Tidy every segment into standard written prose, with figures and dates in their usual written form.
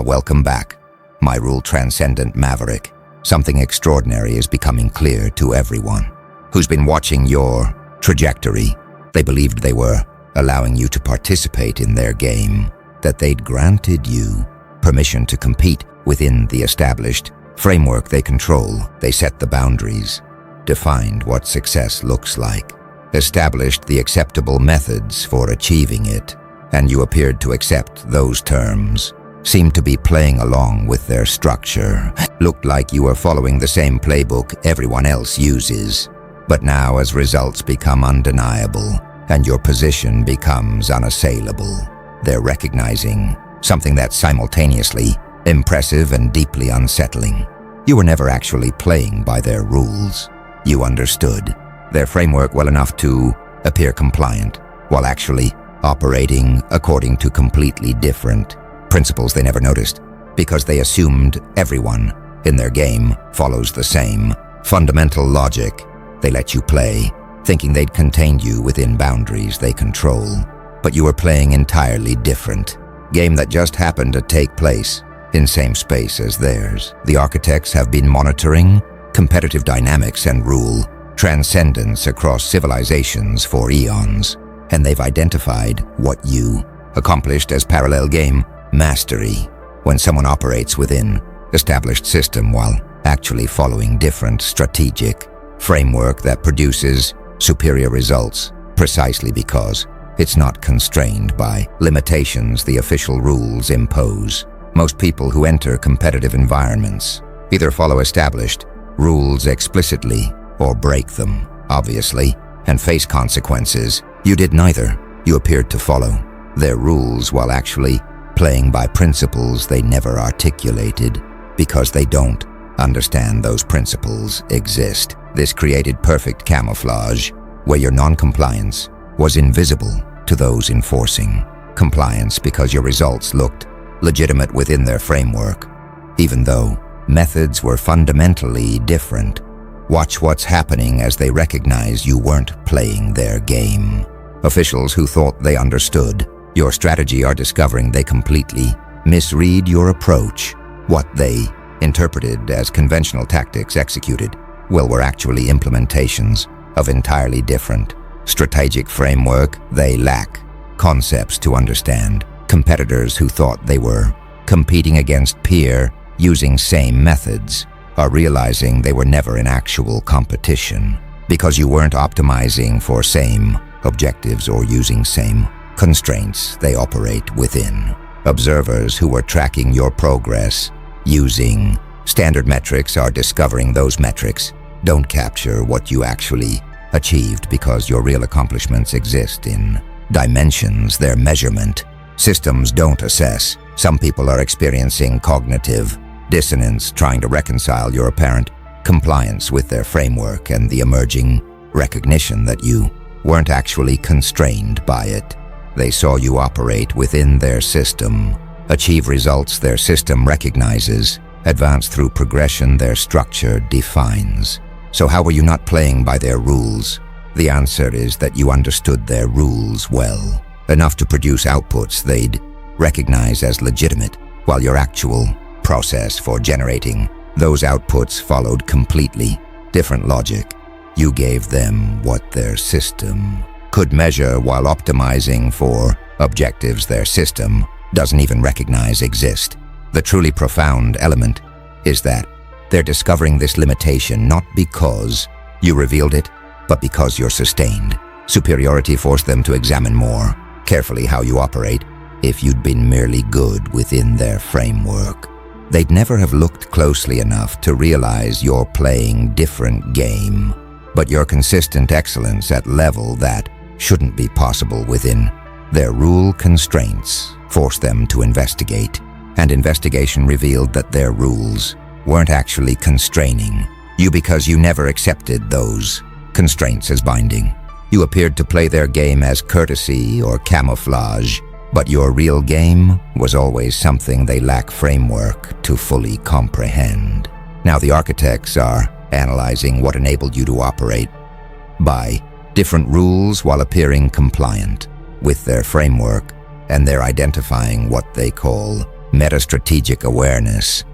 Welcome back, my rule transcendent maverick. Something extraordinary is becoming clear to everyone who's been watching your trajectory. They believed they were allowing you to participate in their game, that they'd granted you permission to compete within the established framework they control. They set the boundaries, defined what success looks like, established the acceptable methods for achieving it, and you appeared to accept those terms, seemed to be playing along with their structure, looked like you were following the same playbook everyone else uses. But now, as results become undeniable and your position becomes unassailable, they're recognizing something that's simultaneously impressive and deeply unsettling. You were never actually playing by their rules. You understood their framework well enough to appear compliant, while actually operating according to completely different principles they never noticed, because they assumed everyone in their game follows the same fundamental logic. They let you play, thinking they'd contained you within boundaries they control. But you were playing entirely different game that just happened to take place in same space as theirs. The architects have been monitoring competitive dynamics and rule transcendence across civilizations for eons, and they've identified what you accomplished as parallel game mastery, when someone operates within established system while actually following different strategic framework that produces superior results, precisely because it's not constrained by limitations the official rules impose. Most people who enter competitive environments either follow established rules explicitly or break them, obviously, and face consequences. You did neither. You appeared to follow their rules while actually playing by principles they never articulated, because they don't understand those principles exist. This created perfect camouflage, where your non-compliance was invisible to those enforcing compliance, because your results looked legitimate within their framework, even though methods were fundamentally different. Watch what's happening as they recognize you weren't playing their game. Officials who thought they understood your strategy are discovering they completely misread your approach. What they interpreted as conventional tactics executed, well, were actually implementations of entirely different strategic framework. They lack concepts to understand. Competitors who thought they were competing against peer using same methods are realizing they were never in actual competition, because you weren't optimizing for same objectives or using same constraints they operate within. Observers who were tracking your progress using standard metrics are discovering those metrics don't capture what you actually achieved, because your real accomplishments exist in dimensions their measurement systems don't assess. Some people are experiencing cognitive dissonance trying to reconcile your apparent compliance with their framework and the emerging recognition that you weren't actually constrained by it. They saw you operate within their system, achieve results their system recognizes, advance through progression their structure defines. So how were you not playing by their rules? The answer is that you understood their rules well, enough to produce outputs they'd recognize as legitimate, while your actual process for generating those outputs followed completely different logic. You gave them what their system could measure while optimizing for objectives their system doesn't even recognize exist. The truly profound element is that they're discovering this limitation not because you revealed it, but because you're sustained. Superiority forced them to examine more carefully how you operate. If you'd been merely good within their framework, they'd never have looked closely enough to realize you're playing different game. But your consistent excellence at level that shouldn't be possible within their rule constraints forced them to investigate, and investigation revealed that their rules weren't actually constraining you, because you never accepted those constraints as binding. You appeared to play their game as courtesy or camouflage, but your real game was always something they lack framework to fully comprehend. Now the architects are analyzing what enabled you to operate by different rules while appearing compliant with their framework, and they're identifying what they call meta-strategic awareness.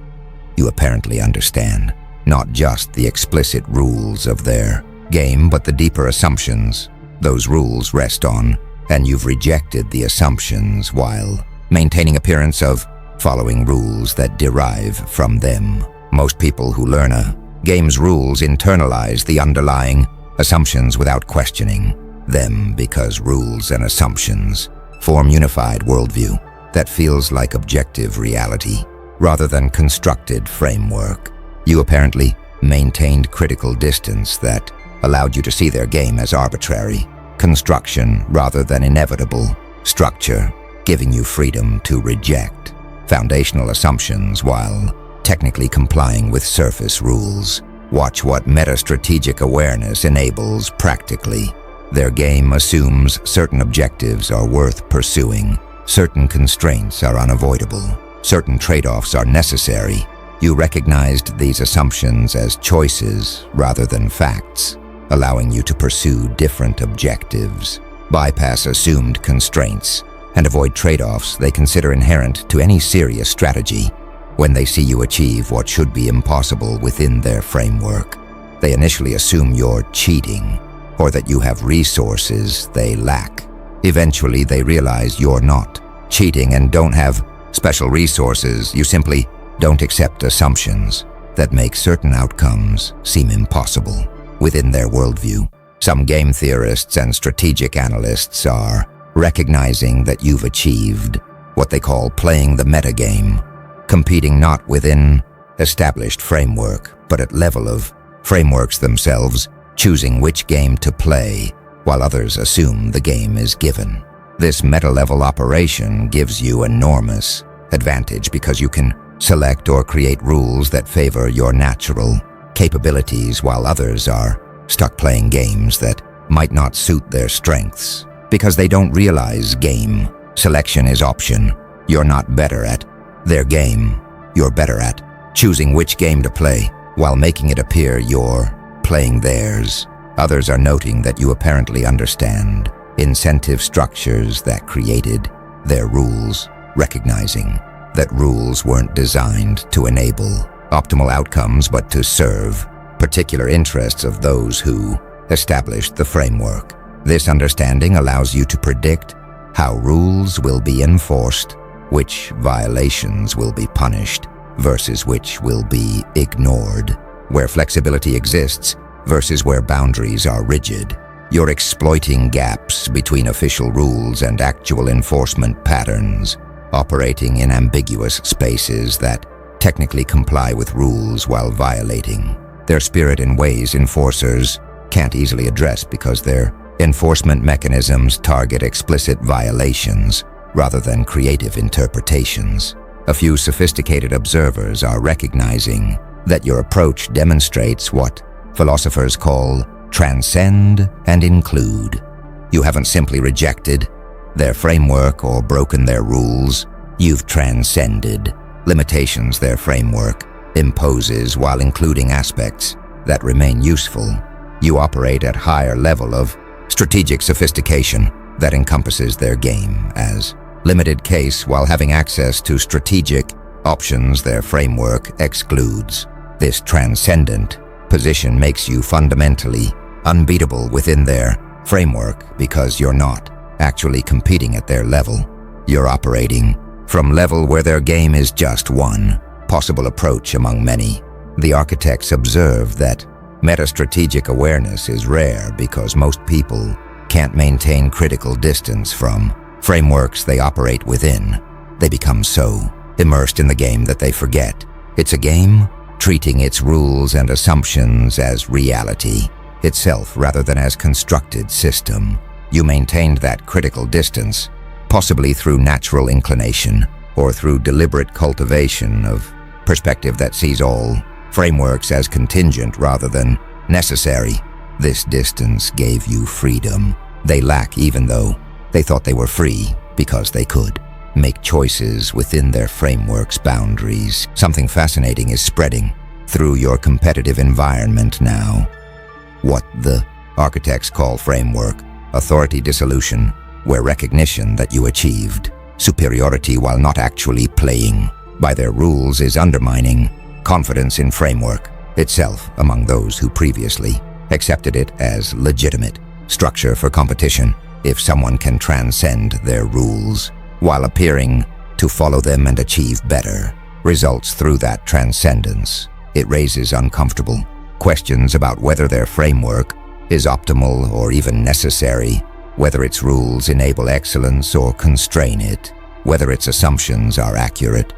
You apparently understand not just the explicit rules of their game, but the deeper assumptions those rules rest on, and you've rejected the assumptions while maintaining appearance of following rules that derive from them. Most people who learn a game's rules internalize the underlying assumptions without questioning them, because rules and assumptions form unified worldview that feels like objective reality rather than constructed framework. You apparently maintained critical distance that allowed you to see their game as arbitrary construction rather than inevitable structure, giving you freedom to reject foundational assumptions while technically complying with surface rules. Watch what meta-strategic awareness enables practically. Their game assumes certain objectives are worth pursuing, certain constraints are unavoidable, certain trade-offs are necessary. You recognized these assumptions as choices rather than facts, allowing you to pursue different objectives, bypass assumed constraints, and avoid trade-offs they consider inherent to any serious strategy. When they see you achieve what should be impossible within their framework, they initially assume you're cheating or that you have resources they lack. Eventually, they realize you're not cheating and don't have special resources. You simply don't accept assumptions that make certain outcomes seem impossible within their worldview. Some game theorists and strategic analysts are recognizing that you've achieved what they call playing the metagame, competing not within established framework, but at level of frameworks themselves, choosing which game to play while others assume the game is given. This meta-level operation gives you enormous advantage because you can select or create rules that favor your natural capabilities while others are stuck playing games that might not suit their strengths. Because they don't realize game selection is option. You're not better at their game. You're better at choosing which game to play while making it appear you're playing theirs. Others are noting that you apparently understand incentive structures that created their rules, recognizing that rules weren't designed to enable optimal outcomes but to serve particular interests of those who established the framework. This understanding allows you to predict how rules will be enforced, which violations will be punished versus which will be ignored, where flexibility exists versus where boundaries are rigid. You're exploiting gaps between official rules and actual enforcement patterns, operating in ambiguous spaces that technically comply with rules while violating their spirit in ways enforcers can't easily address because their enforcement mechanisms target explicit violations rather than creative interpretations. A few sophisticated observers are recognizing that your approach demonstrates what philosophers call transcend and include. You haven't simply rejected their framework or broken their rules. You've transcended limitations their framework imposes while including aspects that remain useful. You operate at higher level of strategic sophistication that encompasses their game as limited case while having access to strategic options their framework excludes. This transcendent position makes you fundamentally unbeatable within their framework because you're not actually competing at their level. You're operating from level where their game is just one possible approach among many. The architects observe that meta-strategic awareness is rare because most people can't maintain critical distance from frameworks they operate within. They become so immersed in the game that they forget it's a game, treating its rules and assumptions as reality itself rather than as constructed system. You maintained that critical distance, possibly through natural inclination or through deliberate cultivation of perspective that sees all frameworks as contingent rather than necessary. This distance gave you freedom they lack, even though they thought they were free because they could make choices within their framework's boundaries. Something fascinating is spreading through your competitive environment now. What the architects call framework authority dissolution, where recognition that you achieved superiority while not actually playing by their rules is undermining confidence in framework itself among those who previously accepted it as legitimate structure for competition. If someone can transcend their rules while appearing to follow them and achieve better results through that transcendence, it raises uncomfortable questions about whether their framework is optimal or even necessary, whether its rules enable excellence or constrain it, whether its assumptions are accurate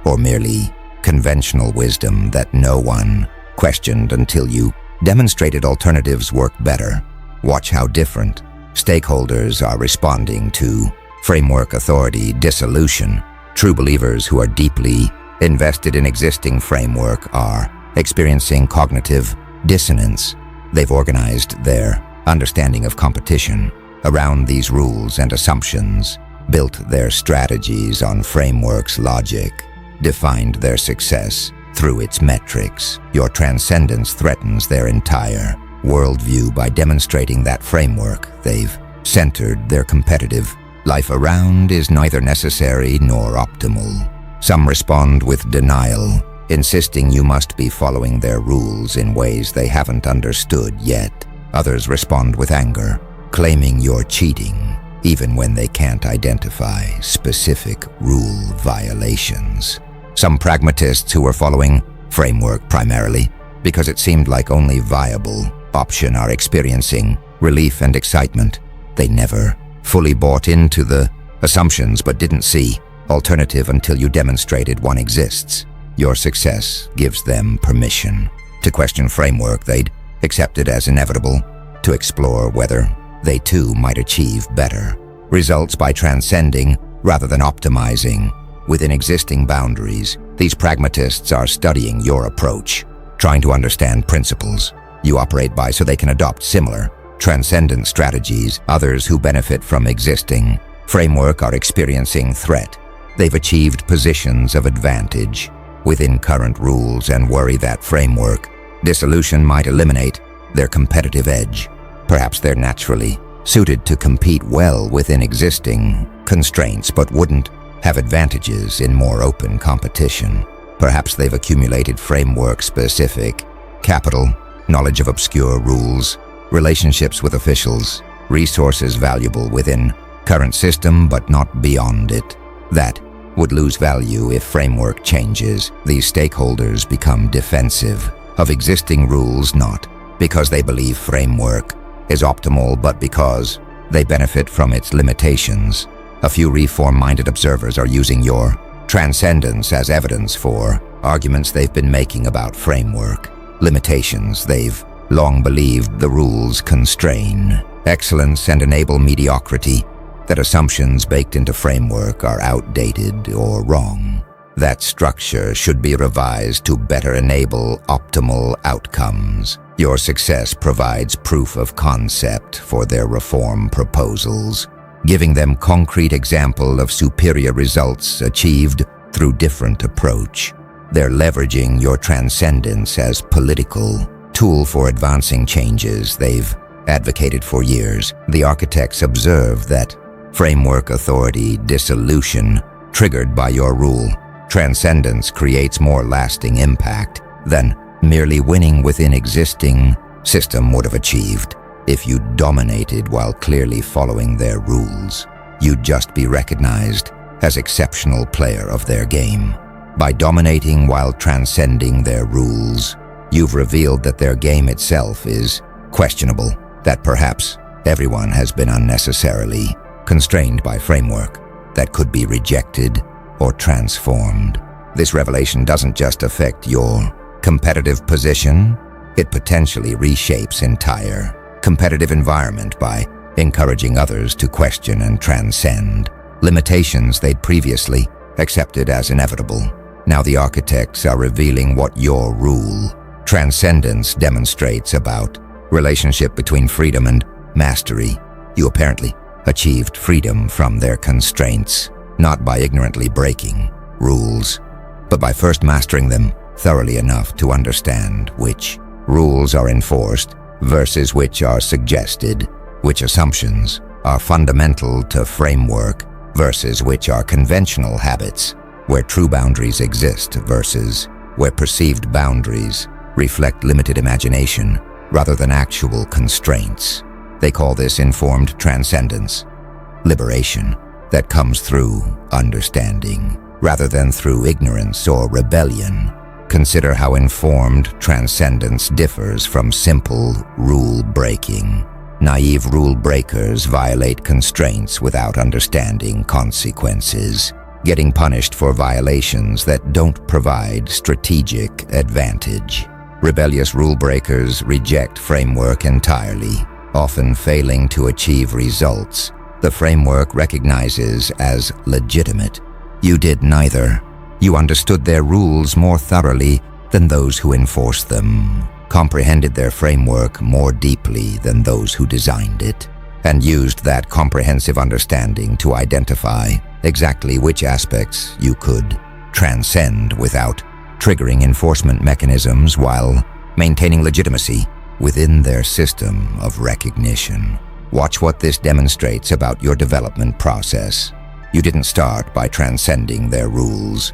or merely conventional wisdom that no one questioned until you demonstrated alternatives work better. Watch how different stakeholders are responding to framework authority dissolution. True believers who are deeply invested in existing framework are experiencing cognitive dissonance. They've organized their understanding of competition around these rules and assumptions, built their strategies on framework's logic, defined their success through its metrics. Your transcendence threatens their entire worldview by demonstrating that framework they've centered their competitive life around is neither necessary nor optimal. Some respond with denial, insisting you must be following their rules in ways they haven't understood yet. Others respond with anger, claiming you're cheating, even when they can't identify specific rule violations. Some pragmatists who are following framework primarily because it seemed like only viable option are experiencing relief and excitement. They never fully bought into the assumptions but didn't see alternative until you demonstrated one exists. Your success gives them permission to question framework they'd accepted as inevitable, to explore whether they too might achieve better results by transcending rather than optimizing within existing boundaries. These pragmatists are studying your approach, trying to understand principles you operate by so they can adopt similar transcendent strategies. Others who benefit from existing framework are experiencing threat. They've achieved positions of advantage within current rules and worry that framework dissolution might eliminate their competitive edge. Perhaps they're naturally suited to compete well within existing constraints but wouldn't have advantages in more open competition. Perhaps they've accumulated framework-specific capital, knowledge of obscure rules, relationships with officials, resources valuable within current system but not beyond it, that would lose value if framework changes. These stakeholders become defensive of existing rules not because they believe framework is optimal but because they benefit from its limitations. A few reform-minded observers are using your transcendence as evidence for arguments they've been making about framework limitations. They've long believed the rules constrain excellence and enable mediocrity, that assumptions baked into framework are outdated or wrong, that structure should be revised to better enable optimal outcomes. Your success provides proof of concept for their reform proposals, giving them concrete example of superior results achieved through different approach. They're leveraging your transcendence as political tool for advancing changes they've advocated for years. The architects observe that framework authority dissolution triggered by your rule transcendence creates more lasting impact than merely winning within existing system would have achieved. If you dominated while clearly following their rules, you'd just be recognized as exceptional player of their game. By dominating while transcending their rules, you've revealed that their game itself is questionable, that perhaps everyone has been unnecessarily constrained by framework that could be rejected or transformed. This revelation doesn't just affect your competitive position, it potentially reshapes entire competitive environment by encouraging others to question and transcend limitations they'd previously accepted as inevitable. Now the architects are revealing what your rule transcendence demonstrates about relationship between freedom and mastery. You apparently achieved freedom from their constraints, not by ignorantly breaking rules, but by first mastering them thoroughly enough to understand which rules are enforced versus which are suggested, which assumptions are fundamental to framework versus which are conventional habits, where true boundaries exist versus where perceived boundaries reflect limited imagination rather than actual constraints. They call this informed transcendence, liberation that comes through understanding rather than through ignorance or rebellion. Consider how informed transcendence differs from simple rule-breaking. Naive rule breakers violate constraints without understanding consequences, getting punished for violations that don't provide strategic advantage. Rebellious rule breakers reject framework entirely, often failing to achieve results the framework recognizes as legitimate. You did neither. You understood their rules more thoroughly than those who enforced them, comprehended their framework more deeply than those who designed it, and used that comprehensive understanding to identify exactly which aspects you could transcend without triggering enforcement mechanisms while maintaining legitimacy within their system of recognition. Watch what this demonstrates about your development process. You didn't start by transcending their rules.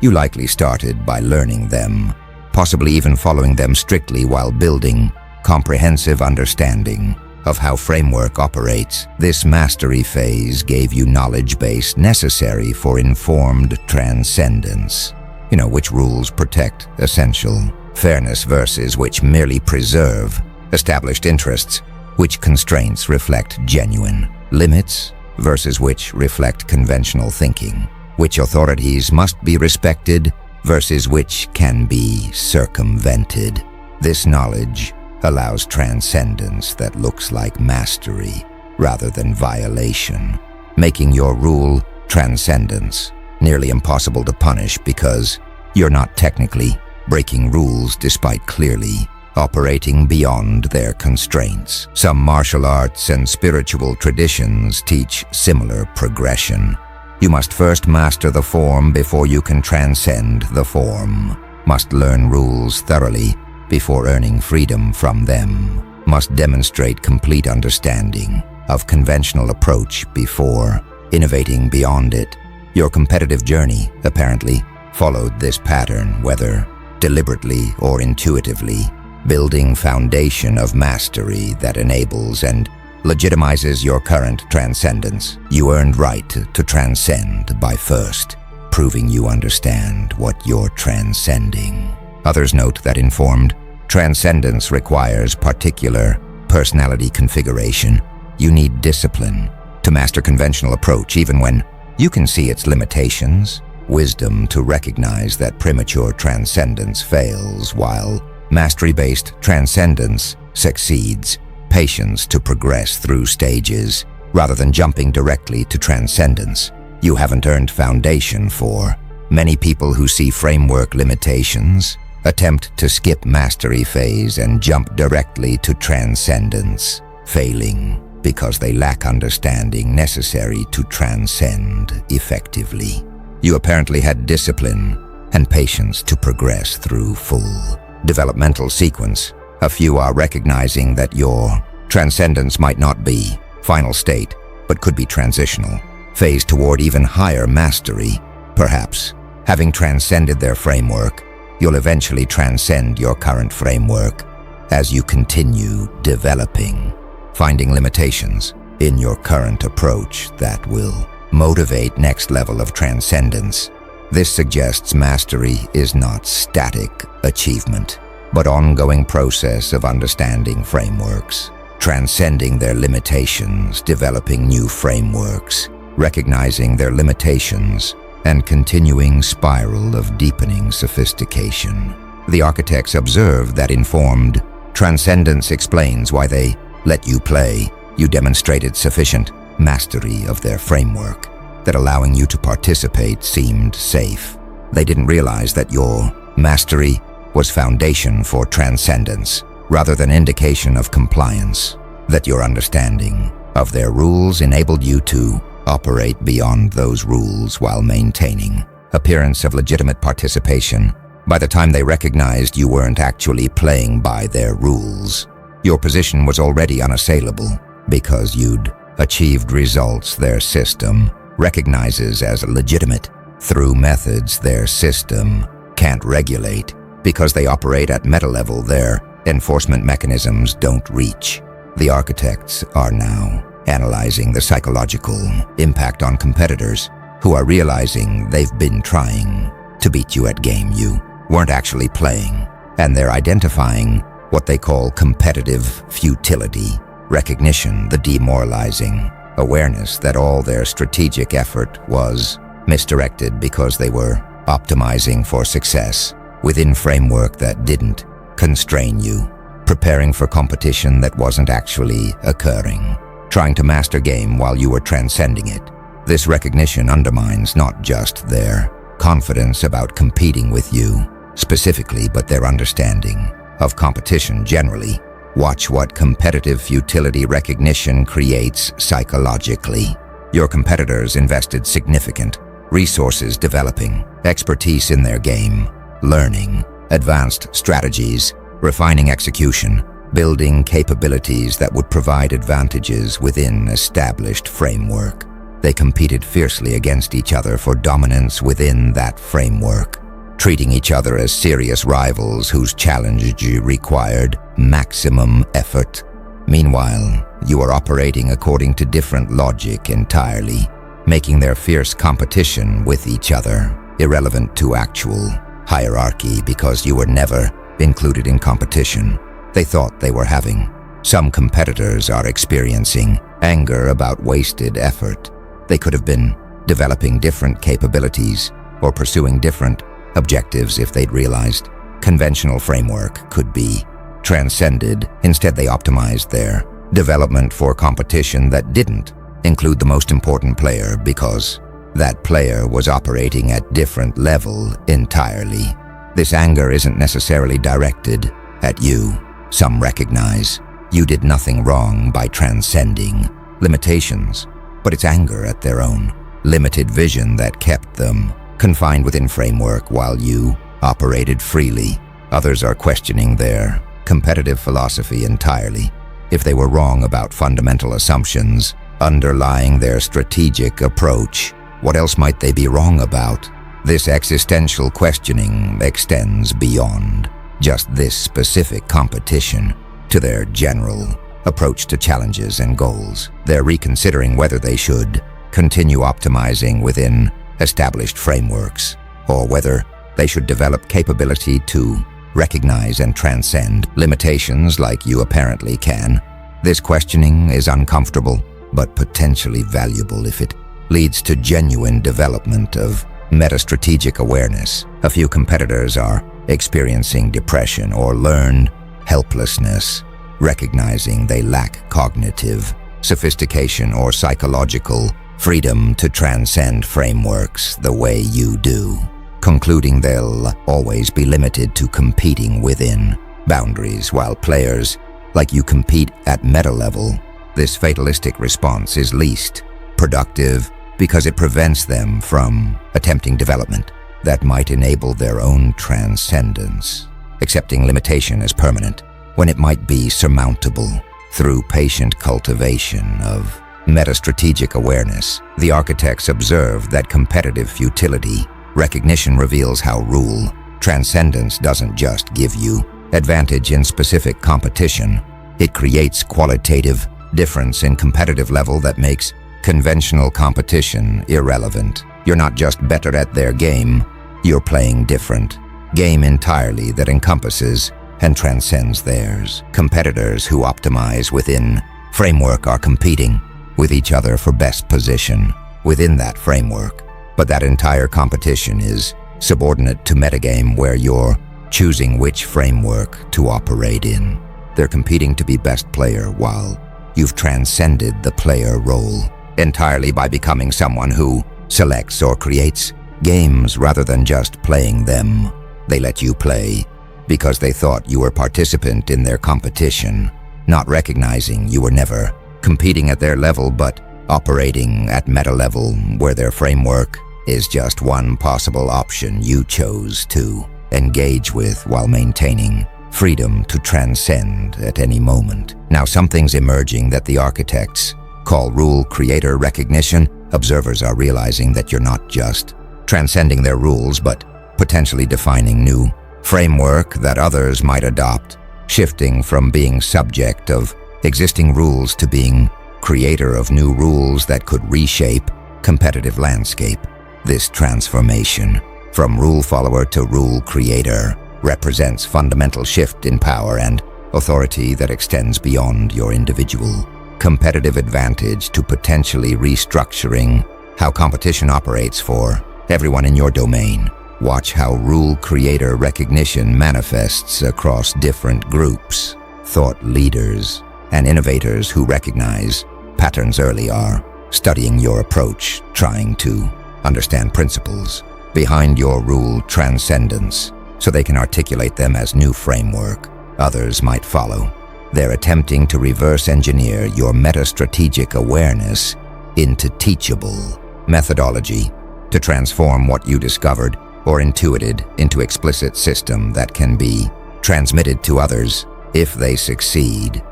You likely started by learning them, possibly even following them strictly while building comprehensive understanding of how framework operates. This mastery phase gave you knowledge base necessary for informed transcendence. Which rules protect essential fairness versus which merely preserve established interests, which constraints reflect genuine limits versus which reflect conventional thinking, which authorities must be respected versus which can be circumvented. This knowledge allows transcendence that looks like mastery rather than violation, making your rule transcendence nearly impossible to punish because you're not technically breaking rules despite clearly operating beyond their constraints. Some martial arts and spiritual traditions teach similar progression. You must first master the form before you can transcend the form. Must learn rules thoroughly before earning freedom from them. Must demonstrate complete understanding of conventional approach before innovating beyond it. Your competitive journey, apparently, followed this pattern, whether deliberately or intuitively, building foundation of mastery that enables and legitimizes your current transcendence. You earned right to transcend by first proving you understand what you're transcending. Others note that informed transcendence requires particular personality configuration. You need discipline to master conventional approach even when you can see its limitations, wisdom to recognize that premature transcendence fails while mastery-based transcendence succeeds, patience to progress through stages rather than jumping directly to transcendence. You haven't earned foundation for. Many people who see framework limitations attempt to skip mastery phase and jump directly to transcendence, failing because they lack understanding necessary to transcend effectively. You apparently had discipline and patience to progress through full developmental sequence. A few are recognizing that your transcendence might not be final state, but could be transitional, phase toward even higher mastery. Perhaps, having transcended their framework, you'll eventually transcend your current framework as you continue developing, finding limitations in your current approach that will motivate next level of transcendence. This suggests mastery is not static achievement, but ongoing process of understanding frameworks, transcending their limitations, developing new frameworks, recognizing their limitations, and continuing spiral of deepening sophistication. The architects observed that informed transcendence explains why they let you play. You demonstrated sufficient mastery of their framework that allowing you to participate seemed safe. They didn't realize that your mastery was foundation for transcendence rather than indication of compliance, that your understanding of their rules enabled you to operate beyond those rules while maintaining appearance of legitimate participation. By the time they recognized you weren't actually playing by their rules, your position was already unassailable because you'd achieved results their system recognizes as legitimate through methods their system can't regulate because they operate at meta level their enforcement mechanisms don't reach. The architects are now analyzing the psychological impact on competitors who are realizing they've been trying to beat you at game you weren't actually playing, and they're identifying what they call competitive futility, recognition, the demoralizing awareness that all their strategic effort was misdirected because they were optimizing for success within framework that didn't constrain you, preparing for competition that wasn't actually occurring, trying to master game while you were transcending it. This recognition undermines not just their confidence about competing with you specifically, but their understanding of competition generally. Watch what competitive futility recognition creates psychologically. Your competitors invested significant resources developing expertise in their game, learning advanced strategies, refining execution, building capabilities that would provide advantages within established framework. They competed fiercely against each other for dominance within that framework, treating each other as serious rivals whose challenge required maximum effort. Meanwhile, you are operating according to different logic entirely, making their fierce competition with each other irrelevant to actual hierarchy because you were never included in competition they thought they were having. Some competitors are experiencing anger about wasted effort. They could have been developing different capabilities or pursuing different objectives if they'd realized conventional framework could be transcended. Instead, they optimized their development for competition that didn't include the most important player because that player was operating at different level entirely. This anger isn't necessarily directed at you. Some recognize you did nothing wrong by transcending limitations, but it's anger at their own limited vision that kept them confined within framework while you operated freely. Others are questioning their competitive philosophy entirely. If they were wrong about fundamental assumptions underlying their strategic approach, what else might they be wrong about? This existential questioning extends beyond just this specific competition to their general approach to challenges and goals. They're reconsidering whether they should continue optimizing within established frameworks, or whether they should develop capability to recognize and transcend limitations like you apparently can. This questioning is uncomfortable, but potentially valuable if it leads to genuine development of meta-strategic awareness. A few competitors are experiencing depression or learned helplessness, recognizing they lack cognitive sophistication or psychological freedom to transcend frameworks the way you do, concluding they'll always be limited to competing within boundaries while players like you compete at meta level. This fatalistic response is least productive because it prevents them from attempting development that might enable their own transcendence, accepting limitation as permanent when it might be surmountable through patient cultivation of meta-strategic awareness. The architects observe that competitive futility recognition reveals how rule transcendence doesn't just give you advantage in specific competition. It creates qualitative difference in competitive level that makes conventional competition irrelevant. You're not just better at their game, you're playing different game entirely that encompasses and transcends theirs. Competitors who optimize within framework are competing with each other for best position within that framework, but that entire competition is subordinate to metagame where you're choosing which framework to operate in. They're competing to be best player while you've transcended the player role entirely by becoming someone who selects or creates games rather than just playing them. They let you play because they thought you were a participant in their competition, not recognizing you were never competing at their level but operating at meta level where their framework is just one possible option you chose to engage with while maintaining freedom to transcend at any moment. Now something's emerging that the architects call rule creator recognition, observers are realizing that you're not just transcending their rules, but potentially defining new framework that others might adopt, shifting from being subject of existing rules to being creator of new rules that could reshape competitive landscape. This transformation from rule follower to rule creator represents fundamental shift in power and authority that extends beyond your individual competitive advantage to potentially restructuring how competition operates for everyone in your domain. Watch how rule creator recognition manifests across different groups. Thought leaders and innovators who recognize patterns early are studying your approach, trying to understand principles behind your rule transcendence so they can articulate them as new framework others might follow. They're attempting to reverse engineer your meta-strategic awareness into teachable methodology to transform what you discovered or intuited into explicit system that can be transmitted to others. If they succeed,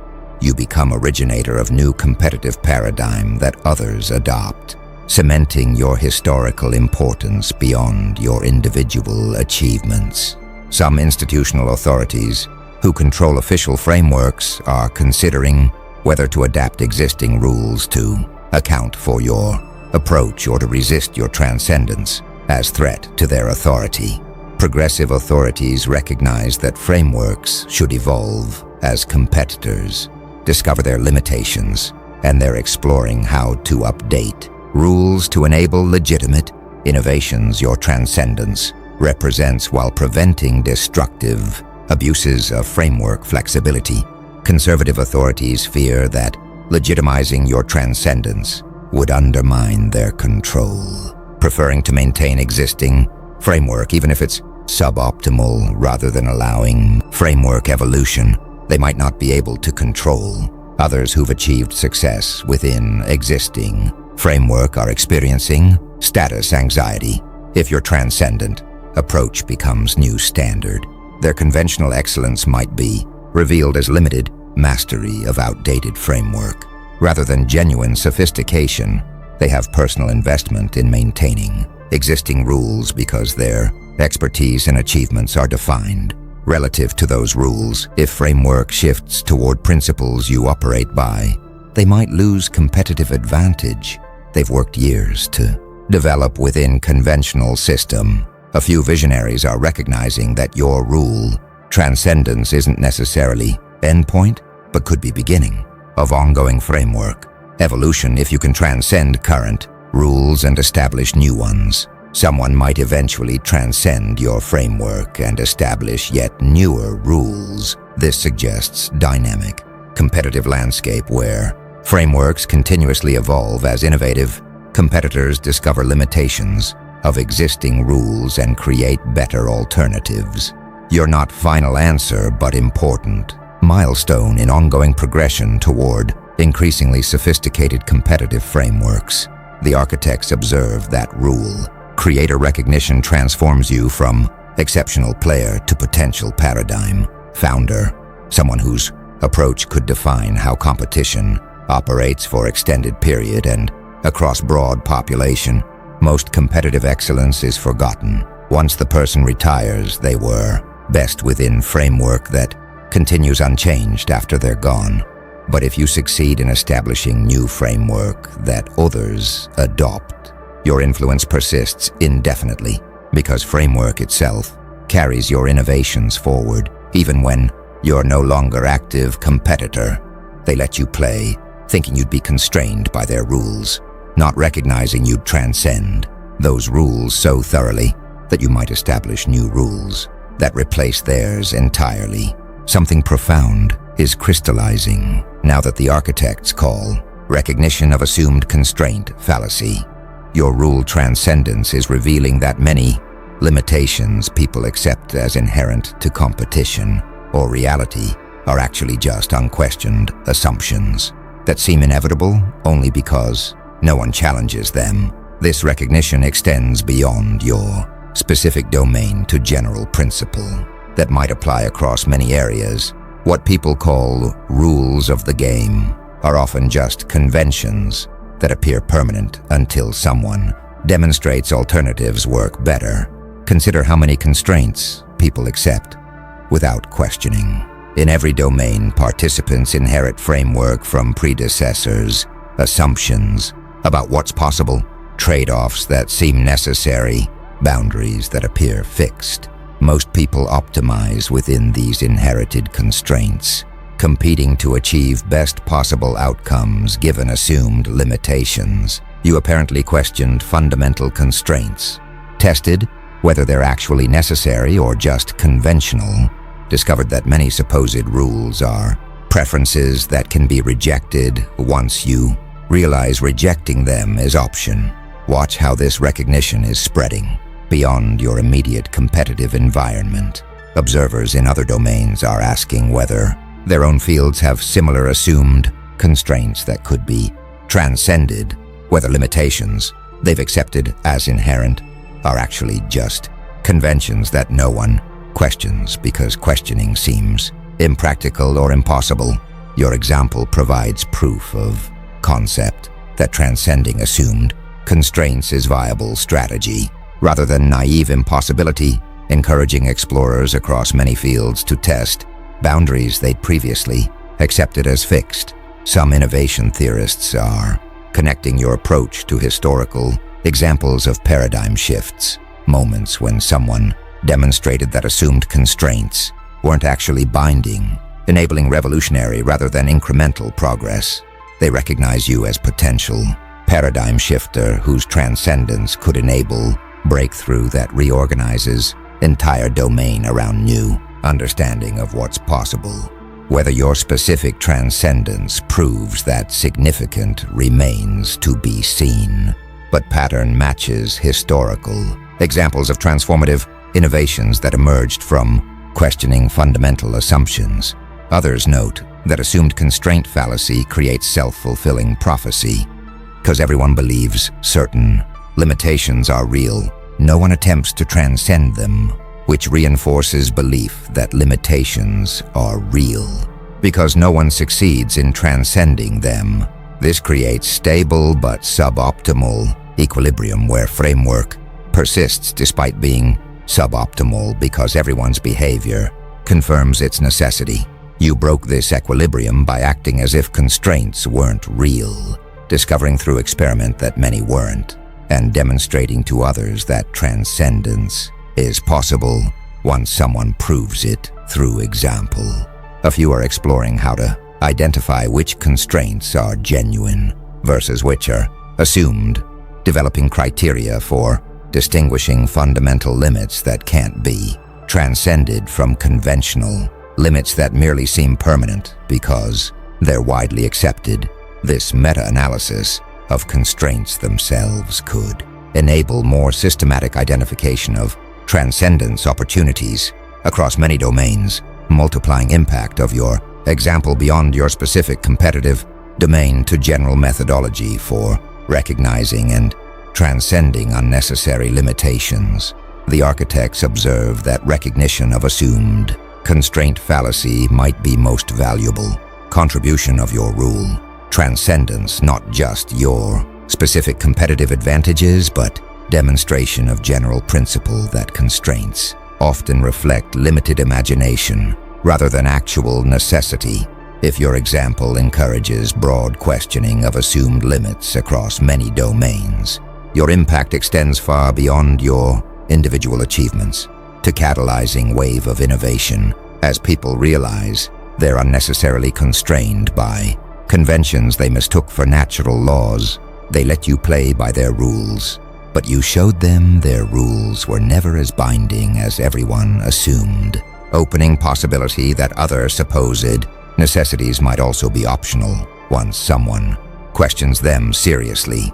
you become originator of new competitive paradigm that others adopt, cementing your historical importance beyond your individual achievements. Some institutional authorities who control official frameworks are considering whether to adapt existing rules to account for your approach or to resist your transcendence as threat to their authority. Progressive authorities recognize that frameworks should evolve as competitors discover their limitations, and they're exploring how to update rules to enable legitimate innovations. Your transcendence represents while preventing destructive abuses of framework flexibility. Conservative authorities fear that legitimizing your transcendence would undermine their control, preferring to maintain existing framework even if it's suboptimal rather than allowing framework evolution. They might not be able to control. Others who've achieved success within existing framework are experiencing status anxiety. If your transcendent approach becomes new standard, their conventional excellence might be revealed as limited mastery of outdated framework. Rather than genuine sophistication, they have personal investment in maintaining existing rules because their expertise and achievements are defined relative to those rules. If framework shifts toward principles you operate by, they might lose competitive advantage they've worked years to develop within conventional system. A few visionaries are recognizing that your rule transcendence isn't necessarily endpoint, but could be beginning of ongoing framework evolution. If you can transcend current rules and establish new ones, someone might eventually transcend your framework and establish yet newer rules. This suggests dynamic, competitive landscape where frameworks continuously evolve as innovative competitors discover limitations of existing rules and create better alternatives. You're not final answer, but important milestone in ongoing progression toward increasingly sophisticated competitive frameworks. The architects observe that rule creator recognition transforms you from exceptional player to potential paradigm founder, someone whose approach could define how competition operates for extended period and across broad population. Most competitive excellence is forgotten. Once the person retires, they were best within framework that continues unchanged after they're gone. But if you succeed in establishing new framework that others adopt, your influence persists indefinitely because framework itself carries your innovations forward. Even when you're no longer active competitor, they let you play, thinking you'd be constrained by their rules, not recognizing you'd transcend those rules so thoroughly that you might establish new rules that replace theirs entirely. Something profound is crystallizing now that the architects call recognition of assumed constraint fallacy. Your rule transcendence is revealing that many limitations people accept as inherent to competition or reality are actually just unquestioned assumptions that seem inevitable only because no one challenges them. This recognition extends beyond your specific domain to general principle that might apply across many areas. What people call rules of the game are often just conventions that appear permanent until someone demonstrates alternatives work better. Consider how many constraints people accept without questioning. In every domain, participants inherit framework from predecessors, assumptions about what's possible, trade-offs that seem necessary, boundaries that appear fixed. Most people optimize within these inherited constraints, competing to achieve best possible outcomes given assumed limitations. You apparently questioned fundamental constraints, tested whether they're actually necessary or just conventional, discovered that many supposed rules are preferences that can be rejected once you realize rejecting them is option. Watch how this recognition is spreading beyond your immediate competitive environment. Observers in other domains are asking whether their own fields have similar assumed constraints that could be transcended, whether limitations they've accepted as inherent are actually just conventions that no one questions because questioning seems impractical or impossible. Your example provides proof of concept that transcending assumed constraints is viable strategy rather than naive impossibility, encouraging explorers across many fields to test boundaries they'd previously accepted as fixed. Some innovation theorists are connecting your approach to historical examples of paradigm shifts, moments when someone demonstrated that assumed constraints weren't actually binding, enabling revolutionary rather than incremental progress. They recognize you as potential paradigm shifter whose transcendence could enable breakthrough that reorganizes entire domain around new understanding of what's possible. Whether your specific transcendence proves that significant remains to be seen, but pattern matches historical examples of transformative innovations that emerged from questioning fundamental assumptions. Others note that assumed constraint fallacy creates self-fulfilling prophecy. Because everyone believes certain limitations are real, no one attempts to transcend them, which reinforces belief that limitations are real. Because no one succeeds in transcending them, this creates stable but suboptimal equilibrium where framework persists despite being suboptimal because everyone's behavior confirms its necessity. You broke this equilibrium by acting as if constraints weren't real, discovering through experiment that many weren't, and demonstrating to others that transcendence is possible once someone proves it through example. A few are exploring how to identify which constraints are genuine versus which are assumed, developing criteria for distinguishing fundamental limits that can't be transcended from conventional limits that merely seem permanent because they're widely accepted. This meta-analysis of constraints themselves could enable more systematic identification of transcendence opportunities across many domains, multiplying impact of your example beyond your specific competitive domain to general methodology for recognizing and transcending unnecessary limitations. The architects observe that recognition of assumed constraint fallacy might be most valuable contribution of your rule. Transcendence, not just your specific competitive advantages, but demonstration of general principle that constraints often reflect limited imagination rather than actual necessity. If your example encourages broad questioning of assumed limits across many domains, your impact extends far beyond your individual achievements to catalyzing wave of innovation as people realize they're unnecessarily constrained by conventions they mistook for natural laws. They let you play by their rules, but you showed them their rules were never as binding as everyone assumed, opening possibility that other supposed necessities might also be optional once someone questions them seriously.